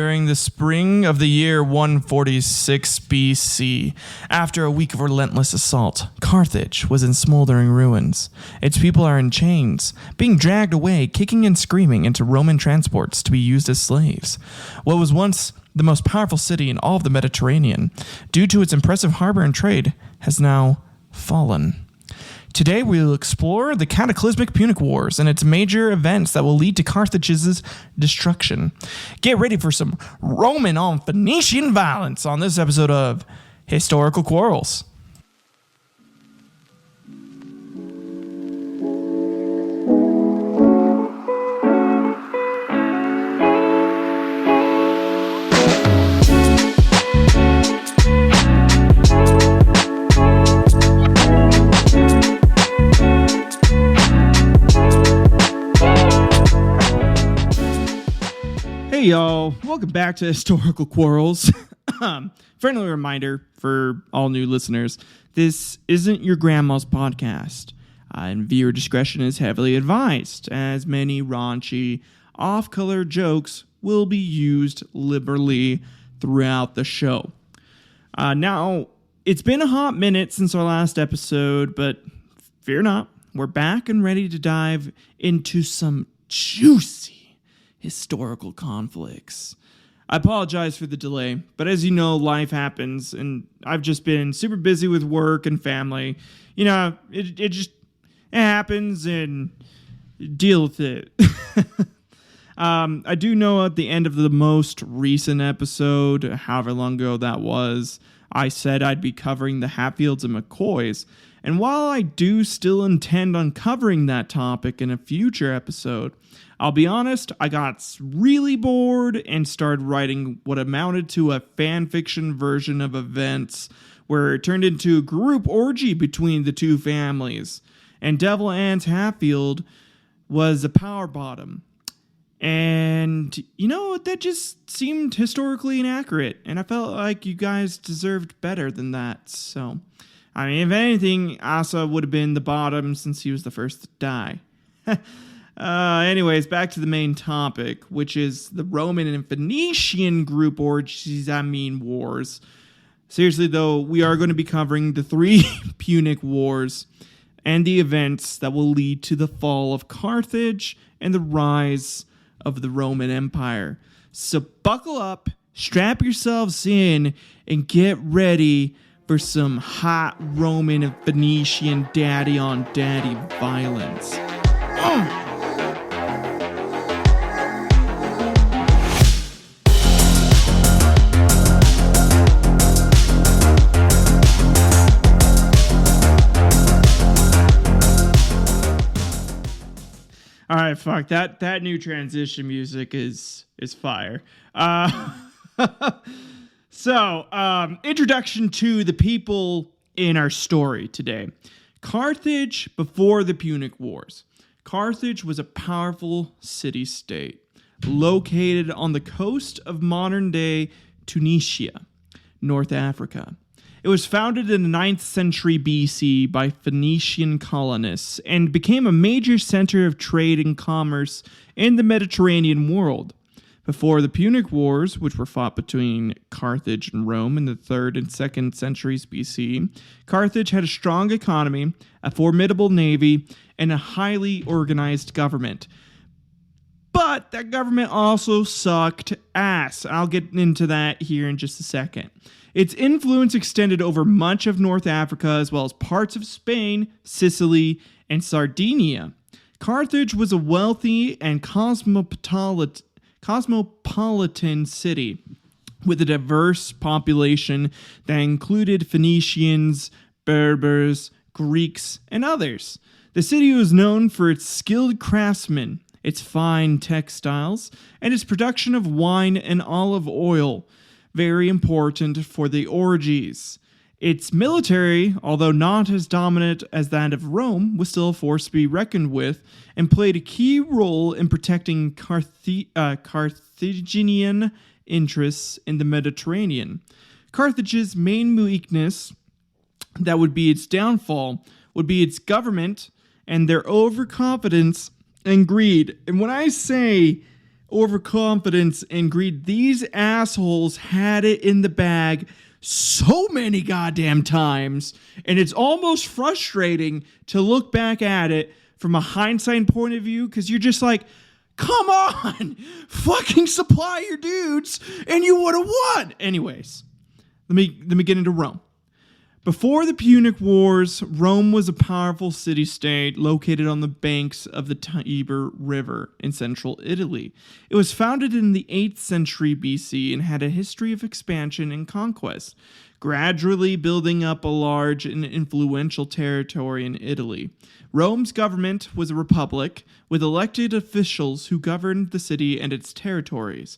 during the spring of the year 146 BC. After a week of relentless assault, Carthage was in smoldering ruins. Its people are in chains, being dragged away, kicking and screaming into Roman transports to be used as slaves. What was once the most powerful city in all of the Mediterranean, due to its impressive harbor and trade, has now fallen. Today, we will explore the cataclysmic Punic Wars and its major events that will lead to Carthage's destruction. Get ready for some Roman on Phoenician violence on this episode of Historical Quarrels. Hey y'all, welcome back to Historical Quarrels. Friendly reminder for all new listeners, this isn't your grandma's podcast, and viewer discretion is heavily advised, as many raunchy, off-color jokes will be used liberally throughout the show. Now, it's been a hot minute since our last episode, but fear not, we're back and ready to dive into some juicy historical conflicts. I apologize for the delay, but as you know, life happens, and I've just been super busy with work and family. You know, it happens, and deal with it. I do know at the end of the most recent episode, however long ago that was, I said I'd be covering the Hatfields and McCoys, and while I do still intend on covering that topic in a future episode, I'll be honest, I got really bored and started writing what amounted to a fan fiction version of events where it turned into a group orgy between the two families. And Devil Anne's Hatfield was a power bottom. And, you know, that just seemed historically inaccurate. And I felt like you guys deserved better than that. So, I mean, if anything, Asa would have been the bottom since he was the first to die. Anyways, back to the main topic, which is the Roman and Phoenician group orgies, wars. Seriously, though, we are going to be covering the three Punic Wars and the events that will lead to the fall of Carthage and the rise of the Roman Empire. So buckle up, strap yourselves in, and get ready for some hot Roman and Phoenician daddy-on-daddy violence. All right, fuck that new transition music is fire. So, introduction to the people in our story today. Carthage before the Punic Wars. Carthage was a powerful city-state located on the coast of modern-day Tunisia, North Africa. It was founded in the 9th century BC by Phoenician colonists and became a major center of trade and commerce in the Mediterranean world. Before the Punic Wars, which were fought between Carthage and Rome in the 3rd and 2nd centuries BC, Carthage had a strong economy, a formidable navy, and a highly organized government. But that government also sucked ass. I'll get into that here in just a second. Its influence extended over much of North Africa as well as parts of Spain, Sicily, and Sardinia. Carthage was a wealthy and cosmopolitan city with a diverse population that included Phoenicians, Berbers, Greeks, and others. The city was known for its skilled craftsmen, its fine textiles, and its production of wine and olive oil, very important for the orgies. Its military, although not as dominant as that of Rome, was still a force to be reckoned with and played a key role in protecting Carthaginian interests in the Mediterranean. Carthage's main weakness, that would be its downfall, would be its government and their overconfidence and greed. And when I say overconfidence and greed. These assholes had it in the bag so many goddamn times, and it's almost frustrating to look back at it from a hindsight point of view, because you're just like, come on, fucking supply your dudes, and you would have won. Anyways, let me get into Rome. Before the Punic Wars, Rome was a powerful city-state located on the banks of the Tiber River in central Italy. It was founded in the 8th century BC and had a history of expansion and conquest, gradually building up a large and influential territory in Italy. Rome's government was a republic with elected officials who governed the city and its territories.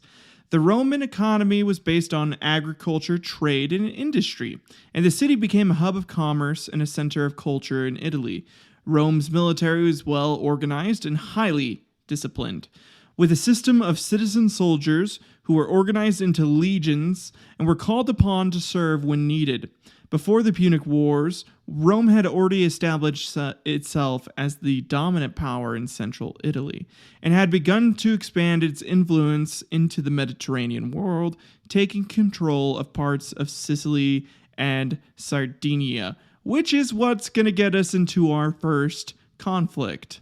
The Roman economy was based on agriculture, trade, and industry, and the city became a hub of commerce and a center of culture in Italy. Rome's military was well organized and highly disciplined, with a system of citizen soldiers who were organized into legions and were called upon to serve when needed. Before the Punic Wars, Rome had already established itself as the dominant power in central Italy and had begun to expand its influence into the Mediterranean world, taking control of parts of Sicily and Sardinia, which is what's going to get us into our first conflict.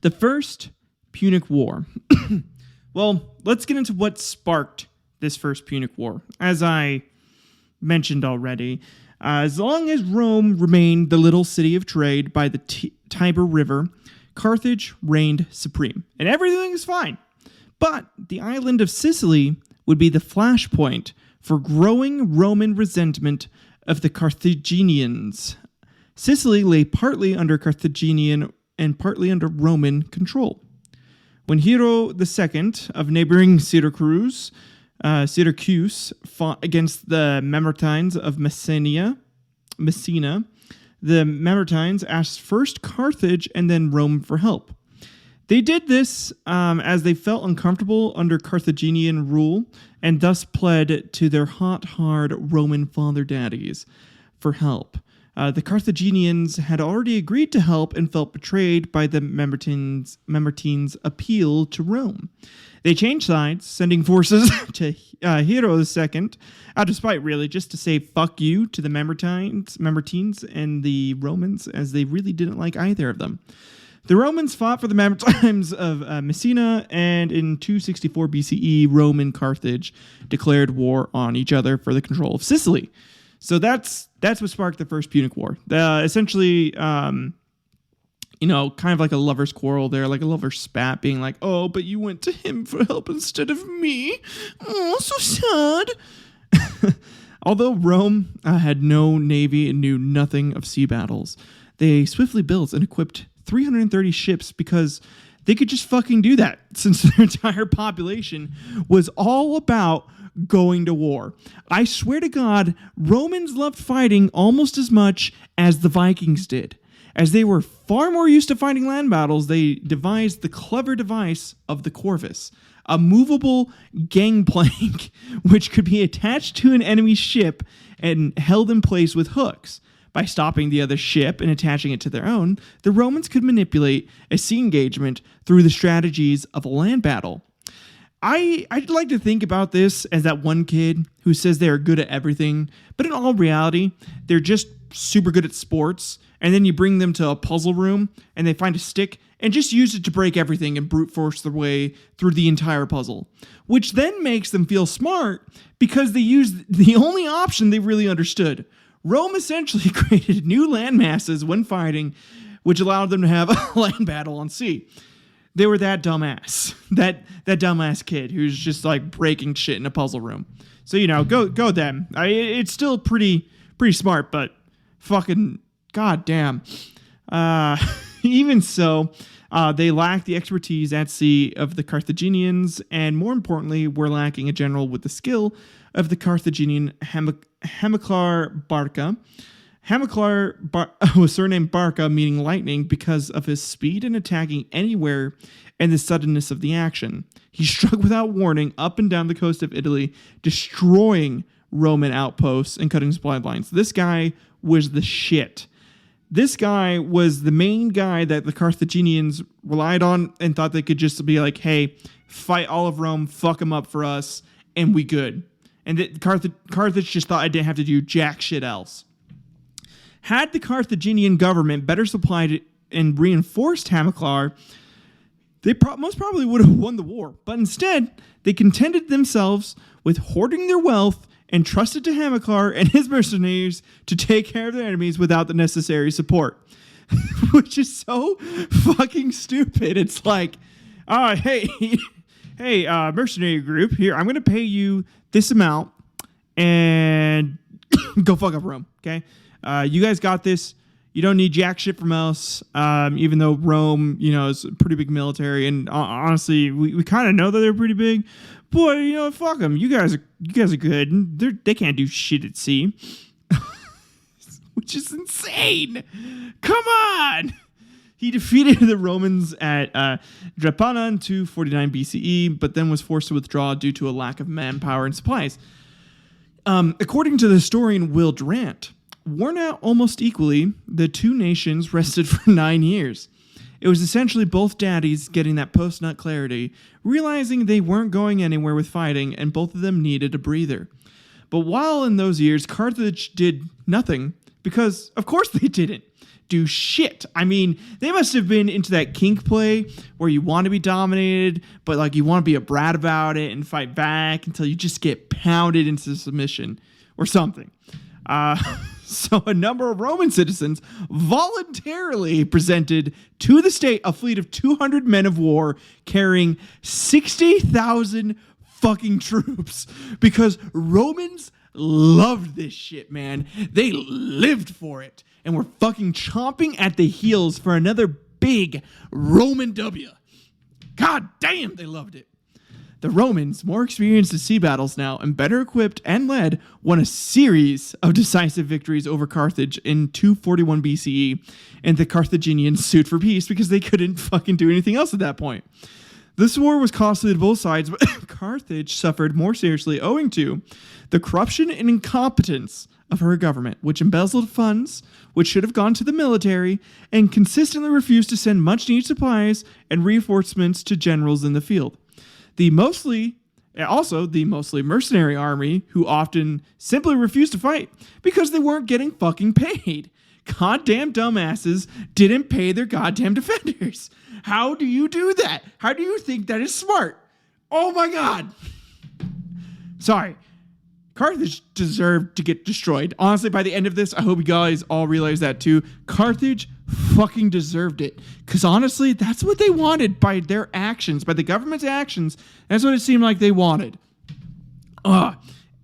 The First Punic War. Well, let's get into what sparked this First Punic War. As I mentioned already, as long as Rome remained the little city of trade by the Tiber River, Carthage reigned supreme, and everything is fine. But the island of Sicily would be the flashpoint for growing Roman resentment of the Carthaginians. Sicily lay partly under Carthaginian and partly under Roman control. When Hero II of neighboring Syracuse fought against the Mamertines of Messina, the Mamertines asked first Carthage and then Rome for help. They did this as they felt uncomfortable under Carthaginian rule and thus pled to their hard Roman father daddies for help. The Carthaginians had already agreed to help and felt betrayed by the Mamertines' appeal to Rome. They changed sides, sending forces to Hero II, out of spite really, just to say fuck you to the Mamertines and the Romans, as they really didn't like either of them. The Romans fought for the Mamertines of Messina, and in 264 BCE, Rome and Carthage declared war on each other for the control of Sicily. So that's what sparked the First Punic War. Essentially, kind of like a lover's quarrel there, like a lover's spat, being like, oh, but you went to him for help instead of me. Oh, so sad. Although Rome had no navy and knew nothing of sea battles, they swiftly built and equipped 330 ships because they could just fucking do that, since their entire population was all about going to war. I swear to God, Romans loved fighting almost as much as the Vikings did. As they were far more used to fighting land battles, they devised the clever device of the corvus, a movable gangplank which could be attached to an enemy ship and held in place with hooks. By stopping the other ship and attaching it to their own, the Romans could manipulate a sea engagement through the strategies of a land battle. I'd like to think about this as that one kid who says they're good at everything, but in all reality, they're just super good at sports, and then you bring them to a puzzle room, and they find a stick, and just use it to break everything and brute force their way through the entire puzzle. Which then makes them feel smart, because they used the only option they really understood. Rome essentially created new land masses when fighting, which allowed them to have a land battle on sea. They were that dumbass. That dumbass kid who's just like breaking shit in a puzzle room. So, go them. It's still pretty smart, but fucking goddamn. Even so, they lacked the expertise at sea of the Carthaginians, and more importantly, were lacking a general with the skill of the Carthaginian Hamilcar Barca. Hamilcar was surnamed Barca, meaning lightning, because of his speed in attacking anywhere and the suddenness of the action. He struck without warning up and down the coast of Italy, destroying Roman outposts and cutting supply lines. This guy was the shit. This guy was the main guy that the Carthaginians relied on and thought they could just be like, hey, fight all of Rome, fuck them up for us, and we good. And that Carthage just thought I didn't have to do jack shit else. Had the Carthaginian government better supplied and reinforced Hamilcar, they most probably would have won the war. But instead, they contented themselves with hoarding their wealth and trusted to Hamilcar and his mercenaries to take care of their enemies without the necessary support. Which is so fucking stupid. It's like, hey, mercenary group, here, I'm going to pay you this amount and go fuck up Rome, okay? You guys got this. You don't need jack shit from us, even though Rome, is a pretty big military. And honestly, we kind of know that they're pretty big. Boy, fuck them. You guys are good. They can't do shit at sea. Which is insane. Come on. He defeated the Romans at Drepana in 249 BCE, but then was forced to withdraw due to a lack of manpower and supplies. According to the historian Will Durant, worn out almost equally, the two nations rested for 9 years. It was essentially both daddies getting that post-nut clarity, realizing they weren't going anywhere with fighting, and both of them needed a breather. But while in those years, Carthage did nothing, because of course they didn't do shit. I mean, they must have been into that kink play where you want to be dominated, but like you want to be a brat about it and fight back until you just get pounded into submission or something. So a number of Roman citizens voluntarily presented to the state a fleet of 200 men of war carrying 60,000 fucking troops because Romans loved this shit, man. They lived for it and were fucking chomping at the heels for another big Roman W. God damn, they loved it. The Romans, more experienced in sea battles now and better equipped and led, won a series of decisive victories over Carthage in 241 BCE, and the Carthaginians sued for peace because they couldn't fucking do anything else at that point. This war was costly to both sides, but Carthage suffered more seriously owing to the corruption and incompetence of her government, which embezzled funds which should have gone to the military and consistently refused to send much-needed supplies and reinforcements to generals in the field. The mostly mercenary army, who often simply refused to fight because they weren't getting fucking paid. Goddamn dumbasses didn't pay their goddamn defenders. How do you do that? How do you think that is smart? Oh my god. Sorry. Carthage deserved to get destroyed. Honestly, by the end of this, I hope you guys all realize that too. Carthage fucking deserved it. Because honestly, that's what they wanted by their actions, by the government's actions. That's what it seemed like they wanted.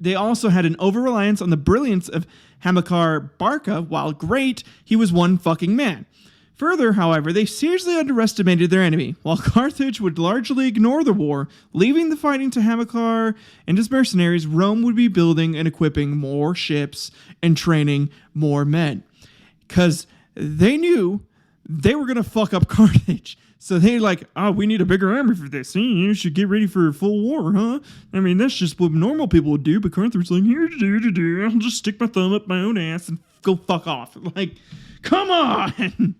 They also had an over-reliance on the brilliance of Hamilcar Barca. While great, he was one fucking man. Further, however, they seriously underestimated their enemy. While Carthage would largely ignore the war, leaving the fighting to Hamilcar and his mercenaries, Rome would be building and equipping more ships and training more men. Because they knew they were going to fuck up Carthage. So they we need a bigger army for this. You should get ready for a full war, huh? I mean, that's just what normal people would do, but Carthage's like, I'll just stick my thumb up my own ass and go fuck off. Like, come on!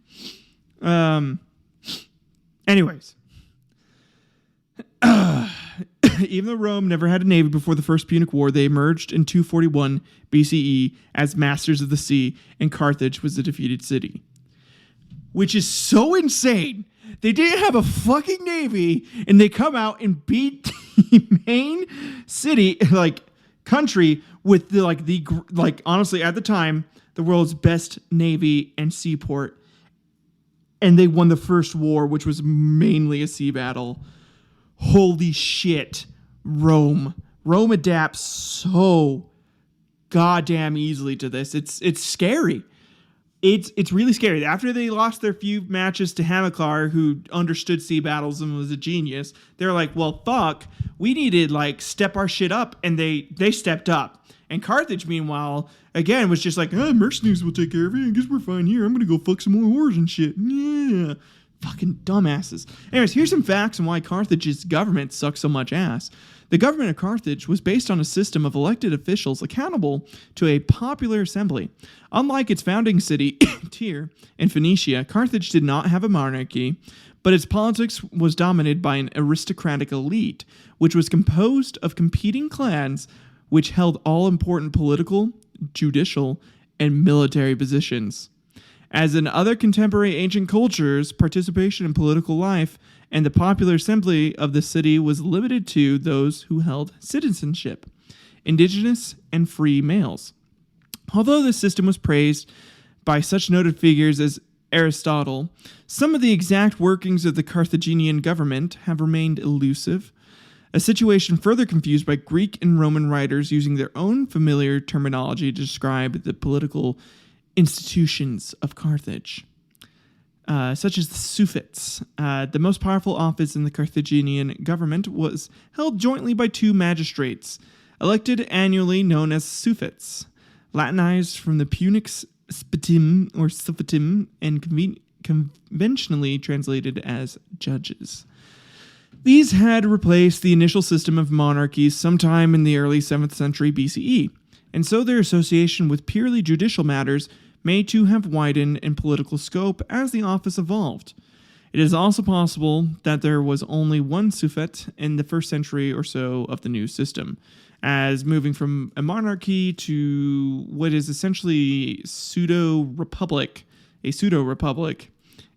Anyways. Even though Rome never had a navy before the First Punic War, they emerged in 241 BCE as masters of the sea, and Carthage was the defeated city. Which is so insane. They didn't have a fucking navy, and they come out and beat the main city, country with honestly, at the time, the world's best navy and seaport. And they won the first war, which was mainly a sea battle. Holy shit. Rome adapts so goddamn easily to this. It's scary. It's really scary. After they lost their few matches to Hamilcar, who understood sea battles and was a genius, they're like, well, fuck, we need to step our shit up, and they stepped up. And Carthage, meanwhile, again, was just like, mercenaries will take care of it. I guess we're fine here. I'm gonna go fuck some more whores and shit. Yeah. Fucking dumbasses. Anyways, here's some facts on why Carthage's government sucks so much ass. The government of Carthage was based on a system of elected officials accountable to a popular assembly. Unlike its founding city, Tyre, in Phoenicia, Carthage did not have a monarchy, but its politics was dominated by an aristocratic elite, which was composed of competing clans which held all important political, judicial, and military positions. As in other contemporary ancient cultures, participation in political life and the popular assembly of the city was limited to those who held citizenship, indigenous and free males. Although this system was praised by such noted figures as Aristotle, some of the exact workings of the Carthaginian government have remained elusive, a situation further confused by Greek and Roman writers using their own familiar terminology to describe the political institutions of Carthage, such as the suffets. The most powerful office in the Carthaginian government was held jointly by two magistrates, elected annually, known as suffets, Latinized from the Punic spitim or suffitim, and conventionally translated as judges. These had replaced the initial system of monarchies sometime in the early 7th century BCE, and so their association with purely judicial matters may too have widened in political scope as the office evolved. It is also possible that there was only one suffet in the first century or so of the new system, as moving from a monarchy to what is essentially a pseudo-republic,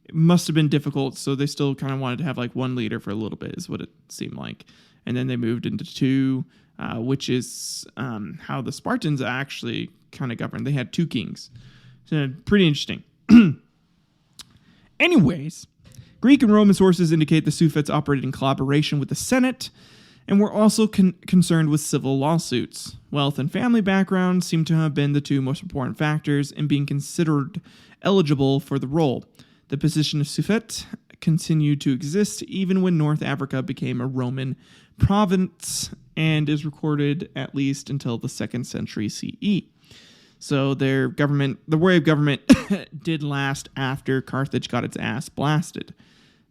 it must have been difficult, so they still kind of wanted to have like one leader for a little bit, is what it seemed like. And then they moved into two, which is how the Spartans actually kind of governed. They had two kings. So pretty interesting. Anyways, Greek and Roman sources indicate the suffets operated in collaboration with the Senate and were also concerned with civil lawsuits. Wealth and family background seem to have been the two most important factors in being considered eligible for the role. The position of suffet continued to exist even when North Africa became a Roman province and is recorded at least until the 2nd century CE. So their government, the way of government did last after Carthage got its ass blasted.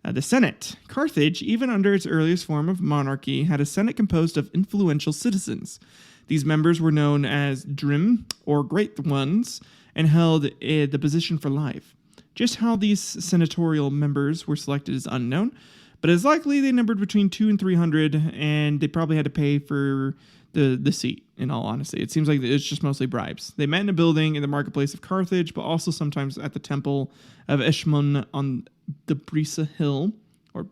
The Senate. Carthage, even under its earliest form of monarchy, had a Senate composed of influential citizens. These members were known as drim, or great ones, and held the position for life. Just how these senatorial members were selected is unknown, but it's likely they numbered between 200 and 300, and they probably had to pay for the seat, in all honesty. It seems like it's just mostly bribes. They met in a building in the marketplace of Carthage, but also sometimes at the temple of Eshmun on the Brisa Hill, or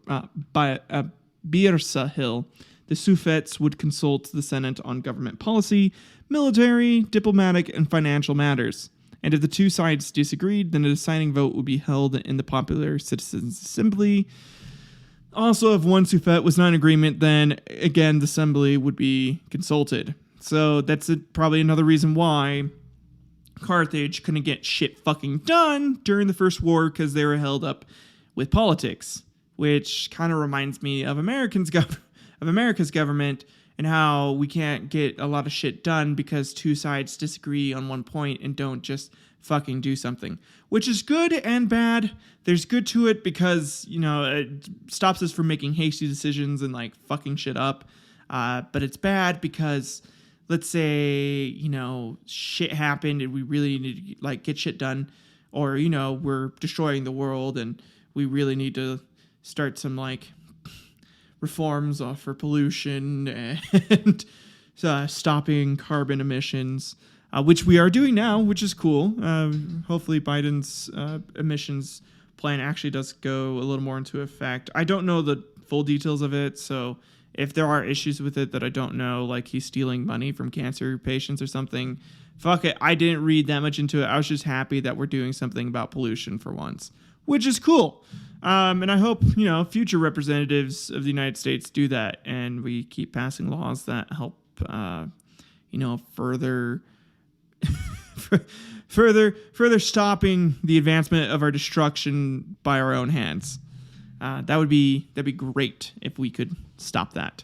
Birsa Hill. The suffets would consult the Senate on government policy, military, diplomatic, and financial matters. And if the two sides disagreed, then a deciding vote would be held in the popular citizens' assembly. Also, if one suffet was not in agreement, then again the assembly would be consulted. So that's probably another reason why Carthage couldn't get shit fucking done during the First War, because they were held up with politics, which kind of reminds me of America's government and how we can't get a lot of shit done because two sides disagree on one point and don't just fucking do something, which is good and bad. There's good to it because, it stops us from making hasty decisions and like fucking shit up. But it's bad because let's say, shit happened and we really need to like get shit done, or, we're destroying the world and we really need to start some like reforms for pollution and stopping carbon emissions, which we are doing now, which is cool. Hopefully Biden's emissions plan actually does go a little more into effect. I don't know the full details of it, so if there are issues with it that I don't know, like he's stealing money from cancer patients or something, fuck it. I didn't read that much into it. I was just happy that we're doing something about pollution for once, which is cool. And I hope, future representatives of the United States do that and we keep passing laws that help, further stopping the advancement of our destruction by our own hands. That'd be great if we could stop that.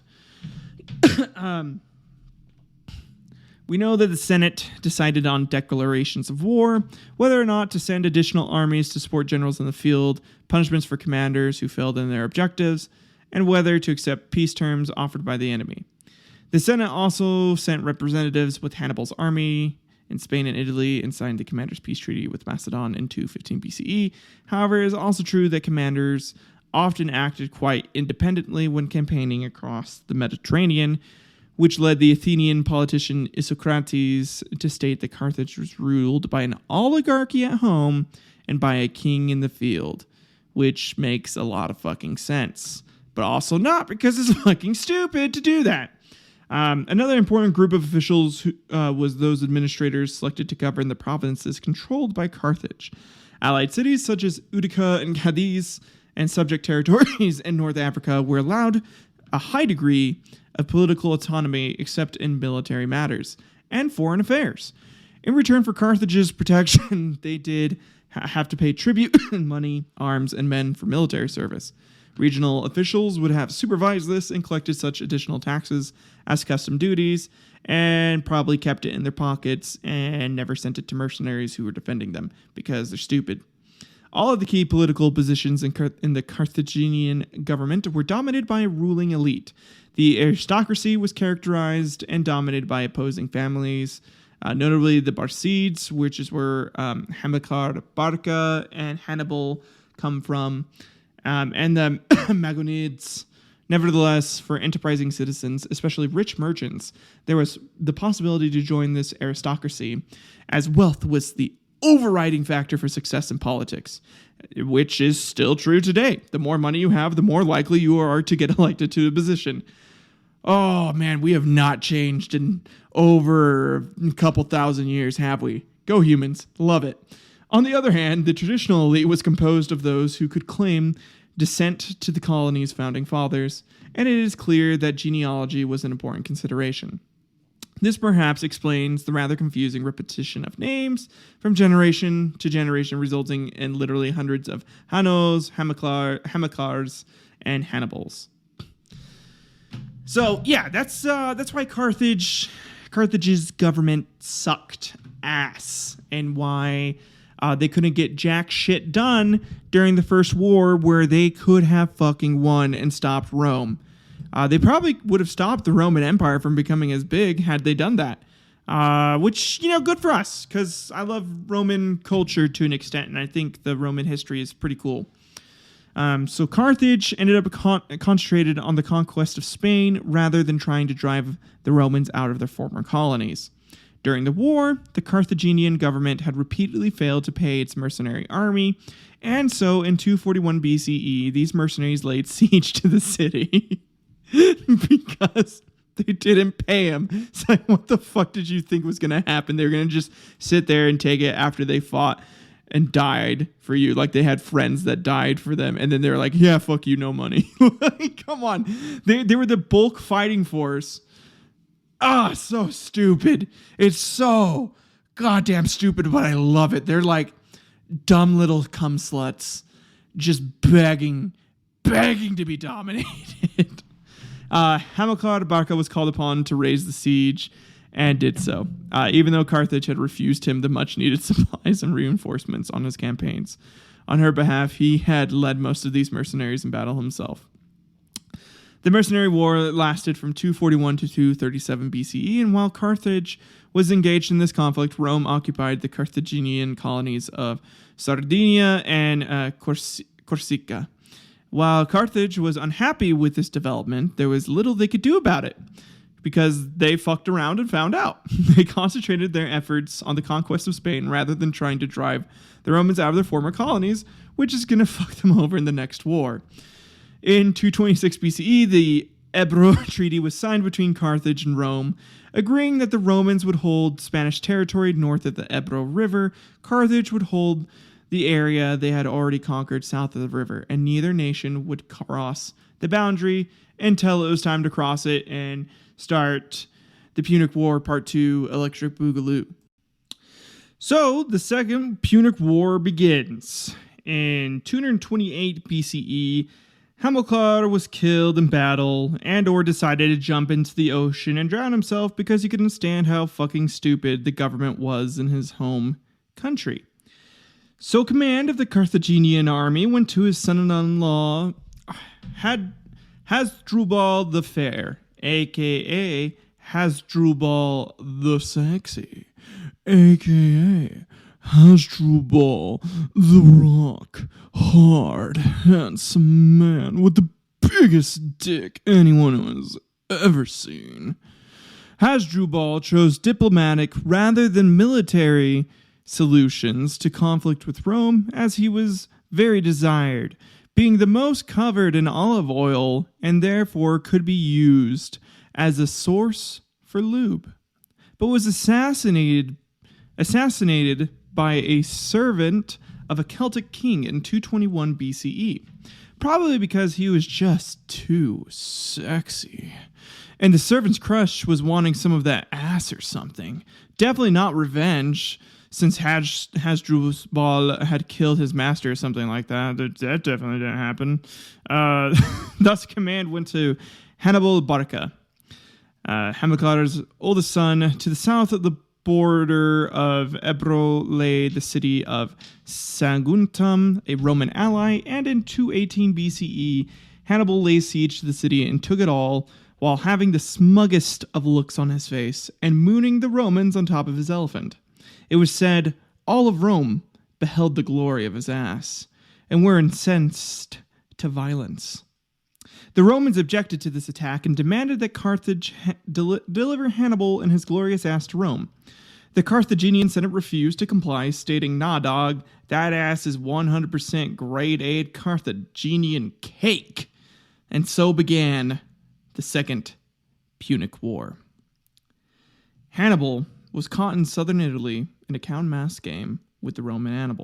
We know that the Senate decided on declarations of war, whether or not to send additional armies to support generals in the field, punishments for commanders who failed in their objectives, and whether to accept peace terms offered by the enemy. The Senate also sent representatives with Hannibal's army in Spain and Italy and signed the commander's peace treaty with Macedon in 215 BCE. However, it is also true that commanders often acted quite independently when campaigning across the Mediterranean, which led the Athenian politician Isocrates to state that Carthage was ruled by an oligarchy at home and by a king in the field, which makes a lot of fucking sense, but also not, because it's fucking stupid to do that. Another important group of officials was those administrators selected to govern the provinces controlled by Carthage. Allied cities such as Utica and Cadiz and subject territories in North Africa were allowed a high degree of political autonomy except in military matters and foreign affairs. In return for Carthage's protection, they did have to pay tribute, money, arms, and men for military service. Regional officials would have supervised this and collected such additional taxes as custom duties, and probably kept it in their pockets and never sent it to mercenaries who were defending them because they're stupid. All of the key political positions in the Carthaginian government were dominated by a ruling elite. The aristocracy was characterized and dominated by opposing families, notably the Barcides, which is where Hamilcar Barca and Hannibal come from, and the Magonids. Nevertheless, for enterprising citizens, especially rich merchants, there was the possibility to join this aristocracy, as wealth was the overriding factor for success in politics, which is still true today. The more money you have, the more likely you are to get elected to a position. Oh man, we have not changed in over a couple thousand years, have we? Go humans. Love it. On the other hand, the traditional elite was composed of those who could claim descent to the colony's founding fathers, and it is clear that genealogy was an important consideration. This perhaps explains the rather confusing repetition of names from generation to generation, resulting in literally hundreds of Hannos, Hamilcars, and Hannibals. So yeah, that's why Carthage's government sucked ass, and why they couldn't get jack shit done during the First War, where they could have fucking won and stopped Rome. They probably would have stopped the Roman Empire from becoming as big had they done that. Which, good for us, because I love Roman culture to an extent, and I think the Roman history is pretty cool. So Carthage ended up concentrated on the conquest of Spain rather than trying to drive the Romans out of their former colonies. During the war, the Carthaginian government had repeatedly failed to pay its mercenary army, and so in 241 BCE, these mercenaries laid siege to the city because they didn't pay them. It's like, what the fuck did you think was going to happen? They were going to just sit there and take it after they fought and died for you. Like, they had friends that died for them, and then they were like, yeah, fuck you, no money. Like, come on. They were the bulk fighting force. So stupid. It's so goddamn stupid, but I love it. They're like dumb little cum sluts just begging to be dominated. Hamilcar Barca was called upon to raise the siege and did so, even though Carthage had refused him the much-needed supplies and reinforcements on his campaigns. On her behalf, he had led most of these mercenaries in battle himself. The mercenary war lasted from 241 to 237 BCE, and while Carthage was engaged in this conflict, Rome occupied the Carthaginian colonies of Sardinia and Corsica. While Carthage was unhappy with this development, there was little they could do about it, because they fucked around and found out. They concentrated their efforts on the conquest of Spain rather than trying to drive the Romans out of their former colonies, which is going to fuck them over in the next war. In 226 BCE, the Ebro Treaty was signed between Carthage and Rome, agreeing that the Romans would hold Spanish territory north of the Ebro River, Carthage would hold the area they had already conquered south of the river, and neither nation would cross the boundary until it was time to cross it and start the Punic War Part 2 Electric Boogaloo. So, the Second Punic War begins. In 228 BCE, Hamilcar was killed in battle and/or decided to jump into the ocean and drown himself because he couldn't stand how fucking stupid the government was in his home country. So command of the Carthaginian army went to his son-in-law, Hasdrubal the Fair, a.k.a. Hasdrubal the Sexy, a.k.a. Hasdrubal the Rock Hard Handsome Man with the biggest dick anyone has ever seen. Hasdrubal chose diplomatic rather than military solutions to conflict with Rome, as he was very desired, being the most covered in olive oil and therefore could be used as a source for lube, but was assassinated by a servant of a Celtic king in 221 BCE, probably because he was just too sexy. And the servant's crush was wanting some of that ass or something. Definitely not revenge, since Hasdrubal had killed his master or something like that. That definitely didn't happen. Thus, command went to Hannibal Barca, Hamilcar's oldest son. To the south of the border of Ebro lay the city of Saguntum, a Roman ally, and in 218 BCE, Hannibal laid siege to the city and took it all, while having the smuggest of looks on his face and mooning the Romans on top of his elephant. It was said, all of Rome beheld the glory of his ass, and were incensed to violence. The Romans objected to this attack and demanded that Carthage deliver Hannibal and his glorious ass to Rome. The Carthaginian Senate refused to comply, stating, "Nah, dog, that ass is 100% grade A Carthaginian cake." And so began the Second Punic War. Hannibal was caught in southern Italy in a cow and mass game with the Roman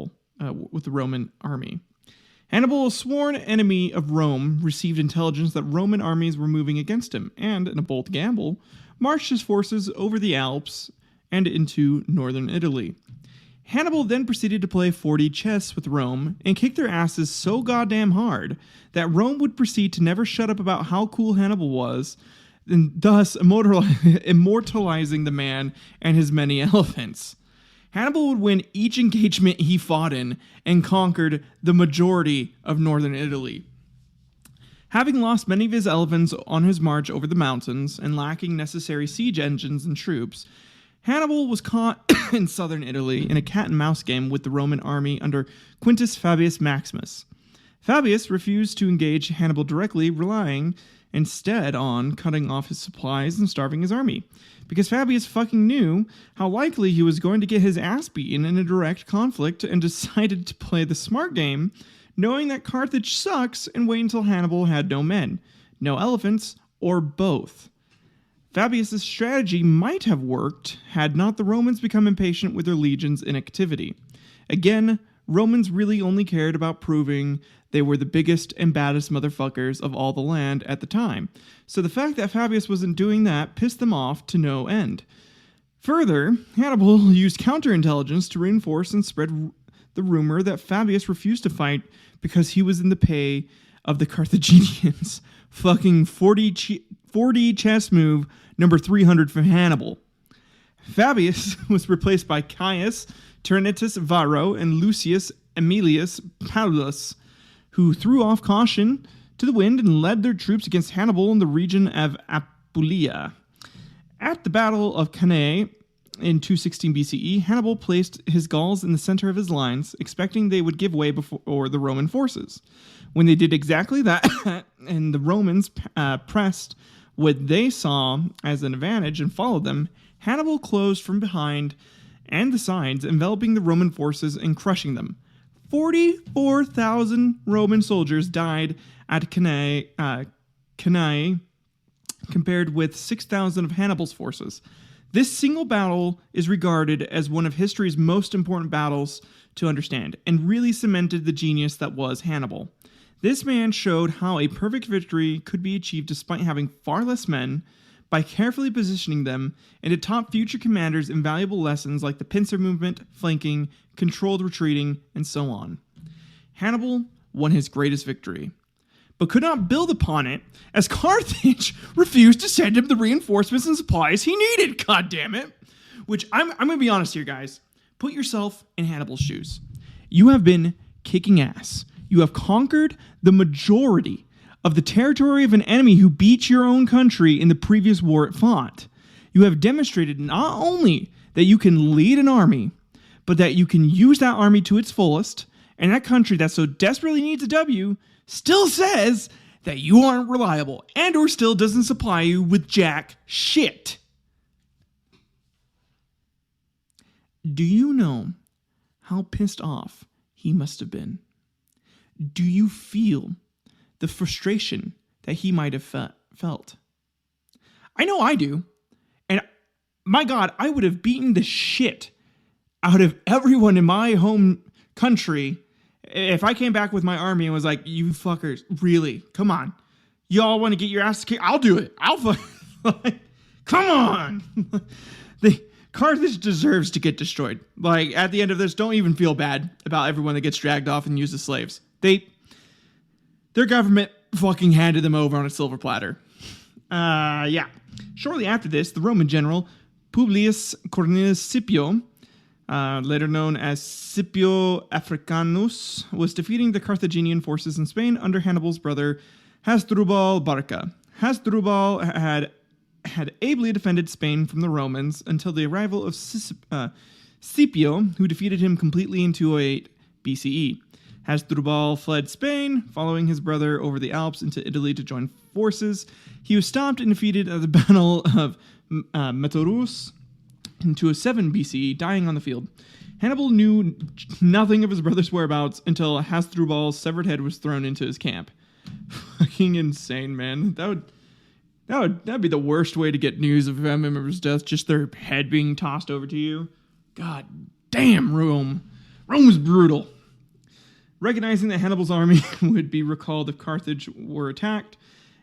army. Hannibal, a sworn enemy of Rome, received intelligence that Roman armies were moving against him, and, in a bold gamble, marched his forces over the Alps and into northern Italy. Hannibal then proceeded to play 4D chess with Rome and kick their asses so goddamn hard that Rome would proceed to never shut up about how cool Hannibal was, and thus immortalizing the man and his many elephants. Hannibal would win each engagement he fought in and conquered the majority of northern Italy. Having lost many of his elephants on his march over the mountains and lacking necessary siege engines and troops, Hannibal was caught in southern Italy in a cat-and-mouse game with the Roman army under Quintus Fabius Maximus. Fabius refused to engage Hannibal directly, relying instead on cutting off his supplies and starving his army, because Fabius fucking knew how likely he was going to get his ass beaten in a direct conflict and decided to play the smart game, knowing that Carthage sucks, and wait until Hannibal had no men, no elephants, or both. Fabius' strategy might have worked had not the Romans become impatient with their legion's inactivity. Again, Romans really only cared about proving they were the biggest and baddest motherfuckers of all the land at the time, so the fact that Fabius wasn't doing that pissed them off to no end. Further, Hannibal used counterintelligence to reinforce and spread the rumor that Fabius refused to fight because he was in the pay of the Carthaginians. Fucking 4D chess move number 300 from Hannibal. Fabius was replaced by Caius Terentius Varro and Lucius Aemilius Paulus, who threw off caution to the wind and led their troops against Hannibal in the region of Apulia. At the Battle of Cannae in 216 BCE, Hannibal placed his Gauls in the center of his lines, expecting they would give way before the Roman forces. When they did exactly that, and the Romans pressed what they saw as an advantage and followed them, Hannibal closed from behind and the sides, enveloping the Roman forces and crushing them. 44,000 Roman soldiers died at Cannae, compared with 6,000 of Hannibal's forces. This single battle is regarded as one of history's most important battles to understand, and really cemented the genius that was Hannibal. This man showed how a perfect victory could be achieved despite having far less men, by carefully positioning them, and it taught future commanders invaluable lessons like the pincer movement, flanking, controlled retreating, and so on. Hannibal won his greatest victory, but could not build upon it, as Carthage refused to send him the reinforcements and supplies he needed, goddammit. Which, I'm going to be honest here, guys. Put yourself in Hannibal's shoes. You have been kicking ass. You have conquered the majority of the territory of an enemy who beat your own country in the previous war it fought. You have demonstrated not only that you can lead an army, but that you can use that army to its fullest, and that country that so desperately needs a W still says that you aren't reliable and or still doesn't supply you with jack shit. Do you know how pissed off he must have been? Do you feel the frustration that he might have felt? I know I do. And my God, I would have beaten the shit out of everyone in my home country if I came back with my army and was like, you fuckers, really? Come on. Y'all want to get your ass kicked? I'll do it. Come on. Carthage deserves to get destroyed. Like, at the end of this, don't even feel bad about everyone that gets dragged off and used as slaves. Their government fucking handed them over on a silver platter. Yeah. Shortly after this, the Roman general Publius Cornelius Scipio, later known as Scipio Africanus, was defeating the Carthaginian forces in Spain under Hannibal's brother Hasdrubal Barca. Hasdrubal had ably defended Spain from the Romans until the arrival of Scipio, who defeated him completely in 208 BCE. Hasdrubal fled Spain, following his brother over the Alps into Italy to join forces. He was stopped and defeated at the Battle of Metaurus in 207 BCE, dying on the field. Hannibal knew nothing of his brother's whereabouts until Hasdrubal's severed head was thrown into his camp. Fucking insane, man. That'd be the worst way to get news of a family member's death, just their head being tossed over to you. God damn, Rome. Rome was brutal. Recognizing that Hannibal's army would be recalled if Carthage were attacked,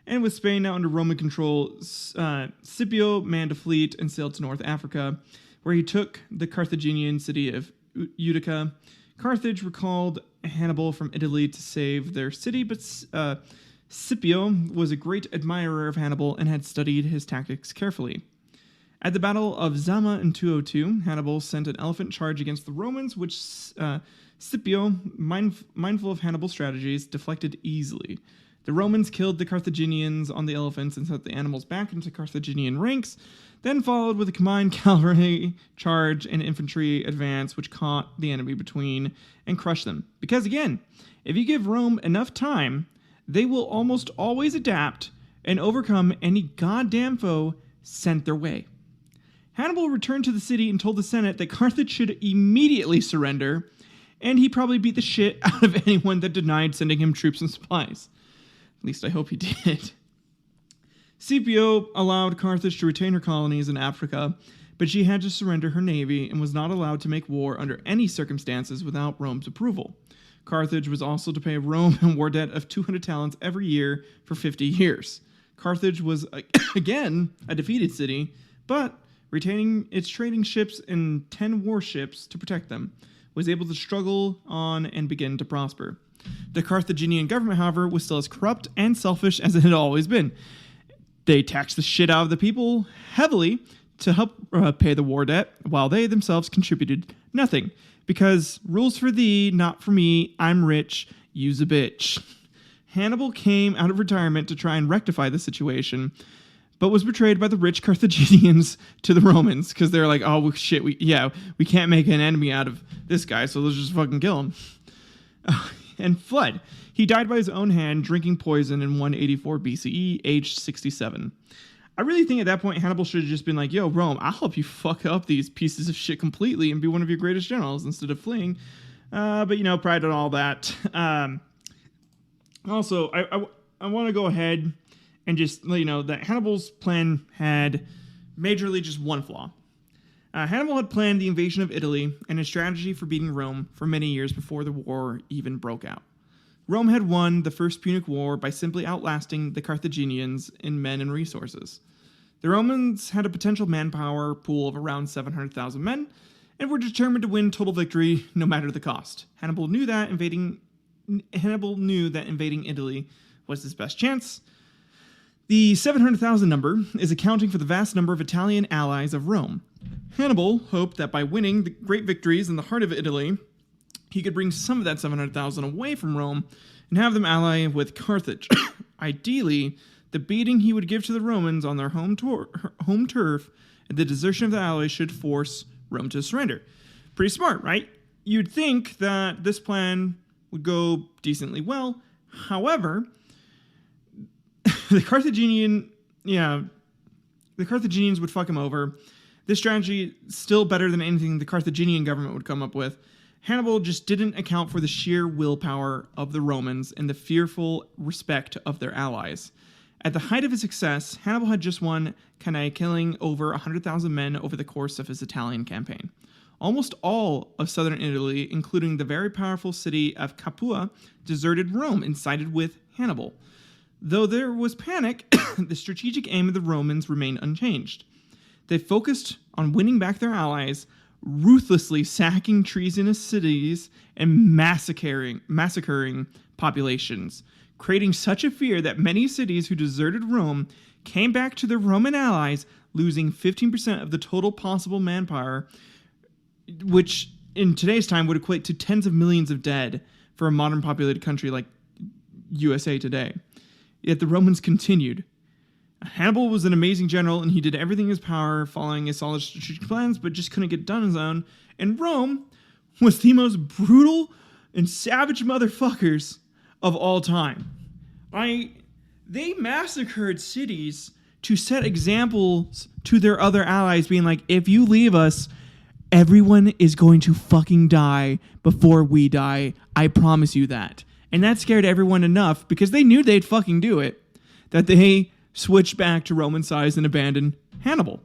and with Spain now under Roman control, Scipio manned a fleet and sailed to North Africa, where he took the Carthaginian city of Utica. Carthage recalled Hannibal from Italy to save their city, but Scipio was a great admirer of Hannibal and had studied his tactics carefully. At the Battle of Zama in 202, Hannibal sent an elephant charge against the Romans, which Scipio, mindful of Hannibal's strategies, deflected easily. The Romans killed the Carthaginians on the elephants and sent the animals back into Carthaginian ranks, then followed with a combined cavalry charge and infantry advance, which caught the enemy between and crushed them. Because again, if you give Rome enough time, they will almost always adapt and overcome any goddamn foe sent their way. Hannibal returned to the city and told the Senate that Carthage should immediately surrender, and he probably beat the shit out of anyone that denied sending him troops and supplies. At least I hope he did. Scipio allowed Carthage to retain her colonies in Africa, but she had to surrender her navy and was not allowed to make war under any circumstances without Rome's approval. Carthage was also to pay Rome a war debt of 200 talents every year for 50 years. Carthage was, again, a defeated city, but retaining its trading ships and 10 warships to protect them, was able to struggle on and begin to prosper. The Carthaginian government, however, was still as corrupt and selfish as it had always been. They taxed the shit out of the people heavily to help pay the war debt, while they themselves contributed nothing. Because rules for thee, not for me, I'm rich, use a bitch. Hannibal came out of retirement to try and rectify the situation, but was betrayed by the rich Carthaginians to the Romans, because they're like, oh shit, we can't make an enemy out of this guy, so let's just fucking kill him. And fled. He died by his own hand, drinking poison in 184 BCE, aged 67. I really think at that point, Hannibal should have just been like, yo, Rome, I'll help you fuck up these pieces of shit completely and be one of your greatest generals instead of fleeing. But, pride and all that. Also, I want to go ahead and just let you know that Hannibal's plan had majorly just one flaw. Hannibal had planned the invasion of Italy and a strategy for beating Rome for many years before the war even broke out. Rome had won the First Punic War by simply outlasting the Carthaginians in men and resources. The Romans had a potential manpower pool of around 700,000 men and were determined to win total victory no matter the cost. Hannibal knew that invading Italy was his best chance. The 700,000 number is accounting for the vast number of Italian allies of Rome. Hannibal hoped that by winning the great victories in the heart of Italy, he could bring some of that 700,000 away from Rome and have them ally with Carthage. Ideally, the beating he would give to the Romans on their home turf and the desertion of the allies should force Rome to surrender. Pretty smart, right? You'd think that this plan would go decently well. However, the Carthaginians would fuck him over. This strategy is still better than anything the Carthaginian government would come up with. Hannibal just didn't account for the sheer willpower of the Romans and the fearful respect of their allies. At the height of his success, Hannibal had just won Cannae, killing over 100,000 men over the course of his Italian campaign. Almost all of southern Italy, including the very powerful city of Capua, deserted Rome and sided with Hannibal. Though there was panic, the strategic aim of the Romans remained unchanged. They focused on winning back their allies, ruthlessly sacking treasonous cities and massacring populations, creating such a fear that many cities who deserted Rome came back to their Roman allies, losing 15% of the total possible manpower, which in today's time would equate to tens of millions of dead for a modern populated country like USA today. Yet the Romans continued. Hannibal was an amazing general, and he did everything in his power, following his solid strategic plans, but just couldn't get done on his own. And Rome was the most brutal and savage motherfuckers of all time. They massacred cities to set examples to their other allies, being like, if you leave us, everyone is going to fucking die before we die. I promise you that. And that scared everyone enough, because they knew they'd fucking do it, that they switched back to Roman size and abandoned Hannibal.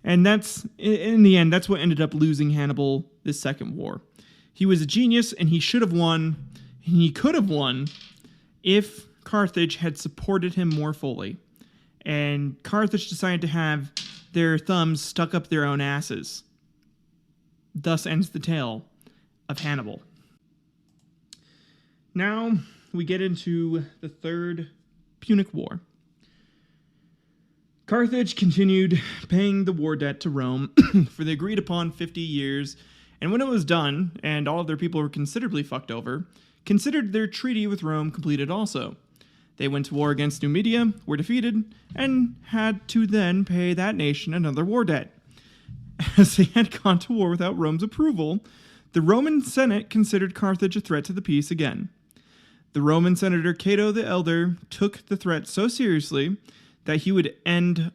And that's, in the end, that's what ended up losing Hannibal this second war. He was a genius, and he should have won, and he could have won if Carthage had supported him more fully. And Carthage decided to have their thumbs stuck up their own asses. Thus ends the tale of Hannibal. Now we get into the Third Punic War. Carthage continued paying the war debt to Rome for the agreed upon 50 years, and when it was done, and all of their people were considerably fucked over, considered their treaty with Rome completed also. They went to war against Numidia, were defeated, and had to then pay that nation another war debt. As they had gone to war without Rome's approval, the Roman Senate considered Carthage a threat to the peace again. The Roman senator Cato the Elder took the threat so seriously that he would end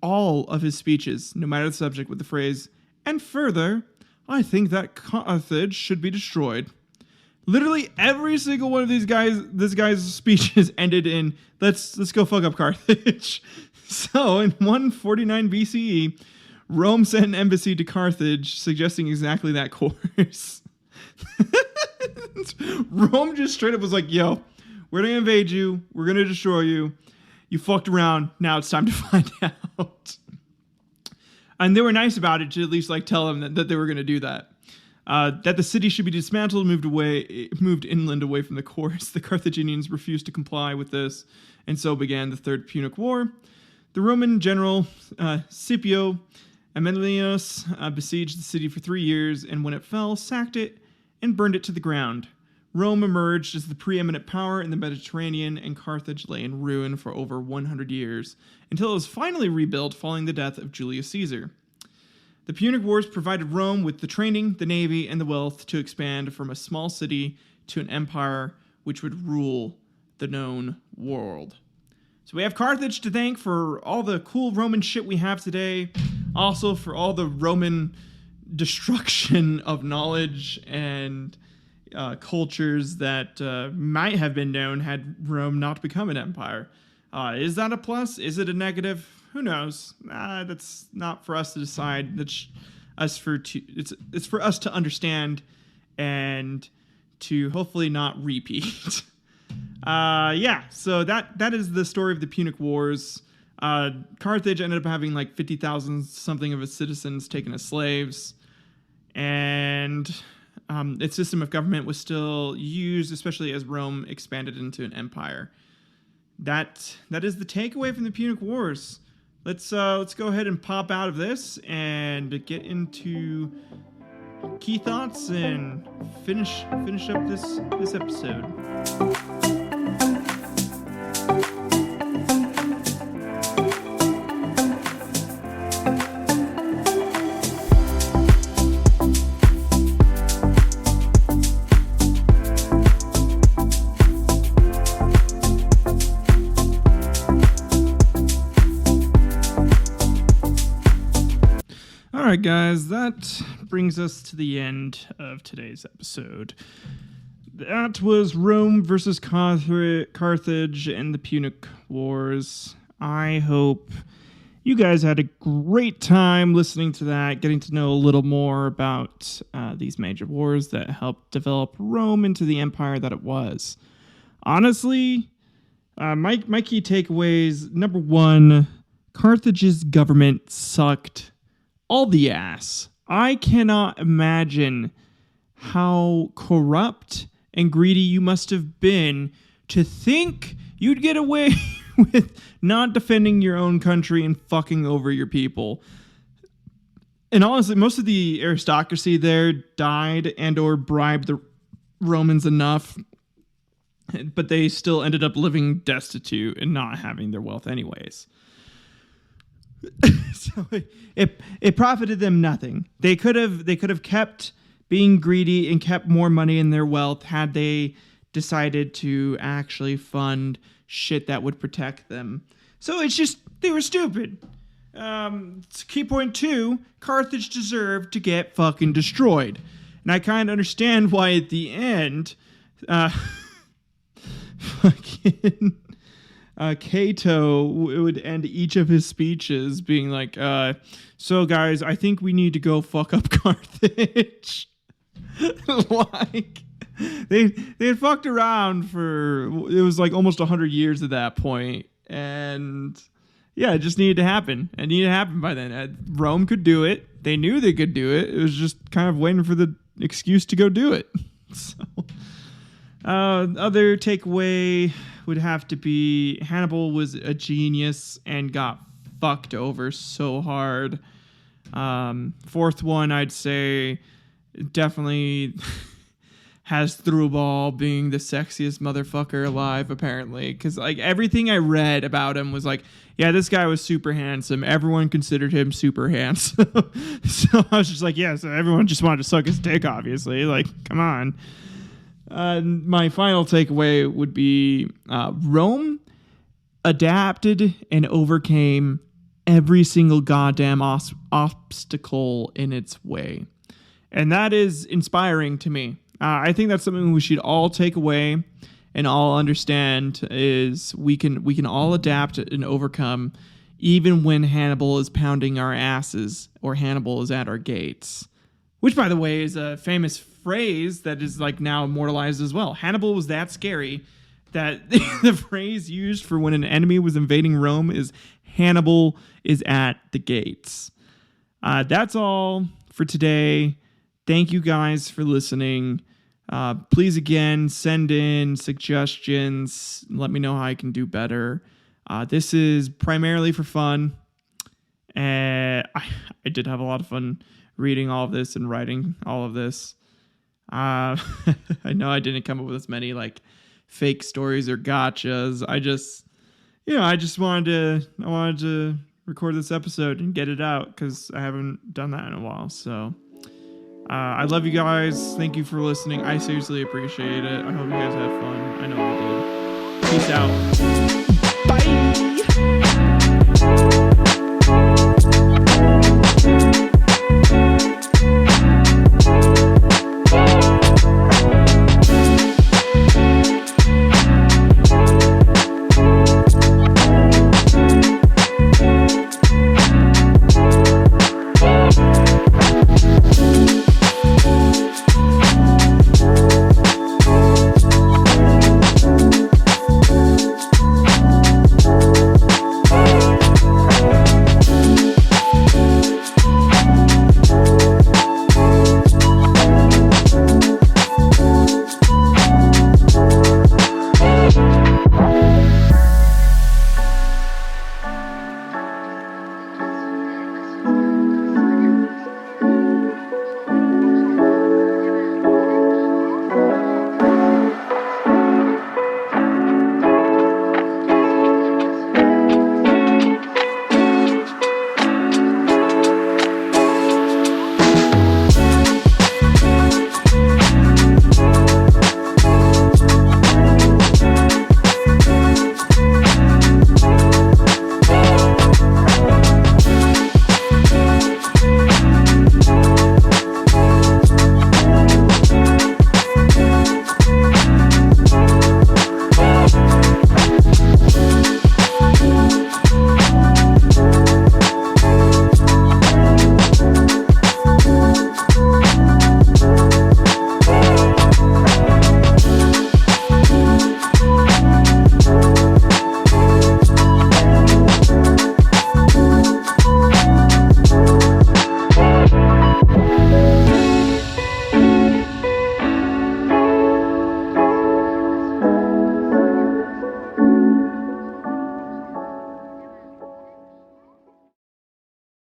all of his speeches, no matter the subject, with the phrase, "And further, I think that Carthage should be destroyed." Literally every single one of this guy's speeches ended in, let's go fuck up Carthage. So in 149 BCE, Rome sent an embassy to Carthage suggesting exactly that course. Rome just straight up was like, yo, we're going to invade you. We're going to destroy you. You fucked around. Now it's time to find out. And they were nice about it to at least like tell them that they were going to do that. That the city should be dismantled and moved inland away from the course. The Carthaginians refused to comply with this, and so began the Third Punic War. The Roman general Scipio Aemilianus besieged the city for 3 years, and when it fell, sacked it and burned it to the ground. Rome emerged as the preeminent power in the Mediterranean, and Carthage lay in ruin for over 100 years, until it was finally rebuilt following the death of Julius Caesar. The Punic Wars provided Rome with the training, the navy, and the wealth to expand from a small city to an empire which would rule the known world. So we have Carthage to thank for all the cool Roman shit we have today, also for all the Roman destruction of knowledge and cultures that might have been known had Rome not become an empire. Is that a plus? Is it a negative? Who knows? That's not for us to decide. It's for us to understand and to hopefully not repeat. So that is the story of the Punic Wars. Carthage ended up having like 50,000 something of its citizens taken as slaves, and its system of government was still used, especially as Rome expanded into an empire. That is the takeaway from the Punic Wars. Let's go ahead and pop out of this and get into key thoughts and finish up this episode. All right, guys, that brings us to the end of today's episode. That was Rome versus Carthage and the Punic Wars. I hope you guys had a great time listening to that, getting to know a little more about these major wars that helped develop Rome into the empire that it was. Honestly, my key takeaways, number one, Carthage's government sucked all the ass. I cannot imagine how corrupt and greedy you must have been to think you'd get away with not defending your own country and fucking over your people. And honestly, most of the aristocracy there died and or bribed the Romans enough, but they still ended up living destitute and not having their wealth anyways. So it profited them nothing. They could have kept being greedy and kept more money in their wealth had they decided to actually fund shit that would protect them. So it's just, they were stupid. Key point 2, Carthage deserved to get fucking destroyed. And I kind of understand why at the end, fucking Cato would end each of his speeches being like, so guys, I think we need to go fuck up Carthage. Like, they had fucked around for, it was like almost 100 years at that point, and yeah, it just needed to happen. It needed to happen by then. Rome could do it. They knew they could do it. It was just kind of waiting for the excuse to go do it. So, other takeaway would have to be Hannibal was a genius and got fucked over so hard. Fourth one, I'd say definitely Hasdrubal being the sexiest motherfucker alive, apparently. Because like everything I read about him was like, yeah, this guy was super handsome. Everyone considered him super handsome. So I was just like, yeah, so everyone just wanted to suck his dick, obviously. Like, come on. My final takeaway would be Rome adapted and overcame every single goddamn obstacle in its way. And that is inspiring to me. I think that's something we should all take away and all understand is we can all adapt and overcome even when Hannibal is pounding our asses or Hannibal is at our gates. Which, by the way, is a famous phrase that is like now immortalized as well. Hannibal was that scary that the phrase used for when an enemy was invading Rome is Hannibal is at the gates. That's all for today. Thank you guys for listening. Please, again, send in suggestions. Let me know how I can do better. This is primarily for fun. I did have a lot of fun reading all of this and writing all of this. I know I didn't come up with as many like fake stories or gotchas. I wanted to record this episode and get it out because I haven't done that in a while. So I love you guys. Thank you for listening. I seriously appreciate it. I hope you guys had fun. I know I did. Peace out. Bye.